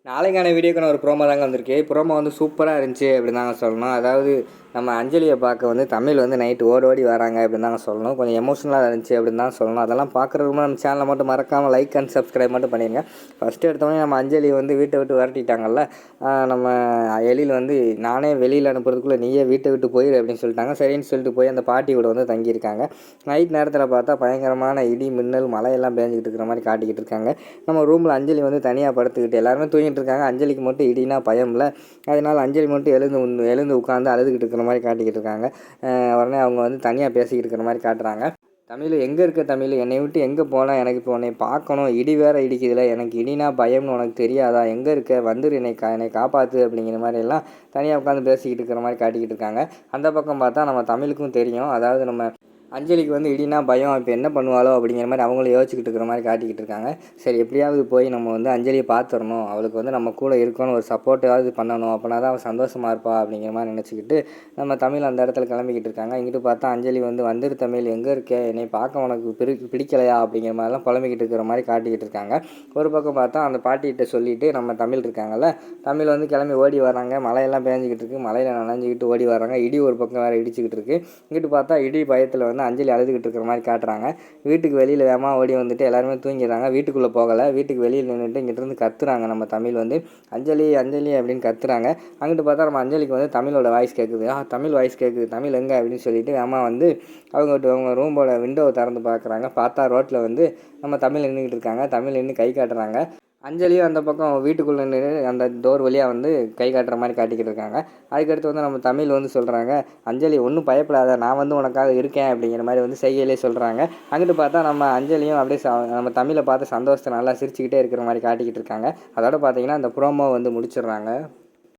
நாளைக்கான வீடியோக்கான ஒரு ப்ரோமோ தாங்க வந்திருக்கு. ப்ரோமோ வந்து சூப்பராக இருந்துச்சு அப்படின்னு தாங்க சொல்லணும். அதாவது நம்ம அஞ்சலியை பார்க்க வந்து தமிழ் வந்து நைட்டு ஓடி ஓடி வராங்க அப்படின்னு தாங்க சொல்லணும். கொஞ்சம் எமோஷனலாக இருந்துச்சு அப்படின்னு தான் சொல்லணும். அதெல்லாம் பார்க்குறதுக்கு நம்ம சேனலை மட்டும் மறக்காமல் லைக் அண்ட் சப்ஸ்கிரைப் மட்டும் பண்ணிடுங்க. ஃபஸ்ட்டு எடுத்தோடனே நம்ம அஞ்சலி வந்து வீட்டை விட்டு விரட்டிட்டாங்கல்ல. நம்ம எழில் வந்து நானே வெளியில் அனுப்புறதுக்குள்ளே நீயே வீட்டை விட்டு போயிரு அப்படின்னு சொல்லிட்டாங்க. சரின்னு சொல்லிட்டு போய் அந்த பாட்டி கூட வந்து தங்கியிருக்காங்க. நைட் நேரத்தில் பார்த்தா பயங்கரமான இடி மின்னல் மழையெல்லாம் பேஞ்சிக்கிட்டு இருக்கிற மாதிரி காட்டிக்கிட்டு இருக்காங்க. நம்ம ரூமில் அஞ்சலி வந்து தனியாக படுத்துக்கிட்டு எல்லாருமே தூங்கிட்டு இருக்காங்க. அஞ்சலிக்கு மட்டும் இடினா பயமில்ல. அதனால் அஞ்சலி மட்டும் எழுந்து உட்காந்து அழுதுகிட்டு இருக்கிற மாதிரி காட்டிக்கிட்டு இருக்காங்க. உடனே அவங்க வந்து தனியாக பேசிக்கிட்டு இருக்கிற மாதிரி காட்டுறாங்க. தமிழ் எங்கே இருக்க தமிழ், என்னை விட்டு எங்கே போனால், எனக்கு இப்போ உன்னை பார்க்கணும், இடி வேறு இடிக்குதுல, எனக்கு இடினா பயம்னு உனக்கு தெரியாதா, எங்கே இருக்க, வந்துரு என்னை காப்பாற்று அப்படிங்கிற மாதிரி எல்லாம் தனியாக உட்காந்து பேசிக்கிட்டு இருக்கிற மாதிரி காட்டிக்கிட்டு இருக்காங்க. அந்த பக்கம் பார்த்தா நம்ம தமிழுக்கும் தெரியும். அதாவது நம்ம அஞ்சலிக்கு வந்து இடினா பயம், இப்போ என்ன பண்ணுவாளோ அப்படிங்கிற மாதிரி அவங்களும் யோசிச்சுக்கிட்டு இருக்கிற மாதிரி காட்டிக்கிட்டு இருக்காங்க. சரி எப்படியாவது போய் நம்ம வந்து அஞ்சலியை பார்த்துடணும், அவளுக்கு வந்து நம்ம கூட இருக்கணும், ஒரு சப்போர்ட்டாவது பண்ணணும், அப்படின்னா தான் அவள் சந்தோஷமாக இருப்பா அப்படிங்கிற மாதிரி நினச்சிக்கிட்டு நம்ம தமிழ் அந்த இடத்துல கிளம்பிக்கிட்டு இருக்காங்க. இங்கிட்டு பார்த்தா அஞ்சலி வந்து வந்துரு தமிழ், எங்கே இருக்க, என்னை பார்க்க உனக்கு பிடிக்கலையா அப்படிங்கிற மாதிரிலாம் புலம்பிக்கிட்டு இருக்கிற மாதிரி காட்டிக்கிட்டு இருக்காங்க. ஒரு பக்கம் பார்த்தா அந்த பாட்டிகிட்ட சொல்லிவிட்டு நம்ம தமிழ் இருக்காங்கல்ல, தமிழ் வந்து கிளம்பி ஓடி வராங்க. மழையெல்லாம் பேஞ்சிக்கிட்டு இருக்குது, மழையில் நனைஞ்சிக்கிட்டு ஓடி வராங்க. இடி ஒரு பக்கம் வேறு இடிச்சிக்கிட்டு இருக்குது. இங்கிட்டு பார்த்தா இடி பயத்தில் வந்து அஞ்சலி அழுதுகிட்டு இருக்கிற மாதிரி காட்டுறாங்க. வீட்டுக்கு வெளியில் வேகமாக ஓடி வந்துட்டு எல்லாருமே தூங்கிடுறாங்க. வீட்டுக்குள்ளே போகலை, வீட்டுக்கு வெளியில் நின்றுட்டு இங்கிட்டிருந்து கத்துறாங்க. நம்ம தமிழ் வந்து அஞ்சலி அஞ்சலி அப்படின்னு கத்துறாங்க. அங்கிட்டு பார்த்தா நம்ம அஞ்சலிக்கு வந்து தமிழோட வாய்ஸ் கேட்குது. தமிழ் வாய்ஸ் கேட்குது, தமிழ் எங்கே அப்படின்னு சொல்லிட்டு வேகமாக வந்து அவங்க ரூமோட விண்டோவை திறந்து பார்க்குறாங்க. பார்த்தா ரோட்டில் வந்து நம்ம தமிழ் நின்றுக்கிட்டு இருக்காங்க. தமிழ் நின்று கை காட்டுறாங்க. அஞ்சலியும் அந்த பக்கம் வீட்டுக்குள்ளே நின்று அந்த டோர் வழியாக வந்து கை காட்டுற மாதிரி காட்டிக்கிட்டு இருக்காங்க. அதுக்கடுத்து வந்து நம்ம தமிழ் வந்து சொல்கிறாங்க, அஞ்சலி ஒன்றும் பயப்படாத, நான் வந்து உனக்காக இருக்கேன் அப்படிங்கிற மாதிரி வந்து செய்கையிலே சொல்கிறாங்க. அங்கிட்டு பார்த்தா நம்ம அஞ்சலியும் அப்படியே நம்ம தமிழை பார்த்து சந்தோஷத்தை நல்லா சிரிச்சுக்கிட்டே இருக்கிற மாதிரி காட்டிக்கிட்டு இருக்காங்க. அதோட பார்த்தீங்கன்னா அந்த ப்ரோமோ வந்து முடிச்சிடுறாங்க.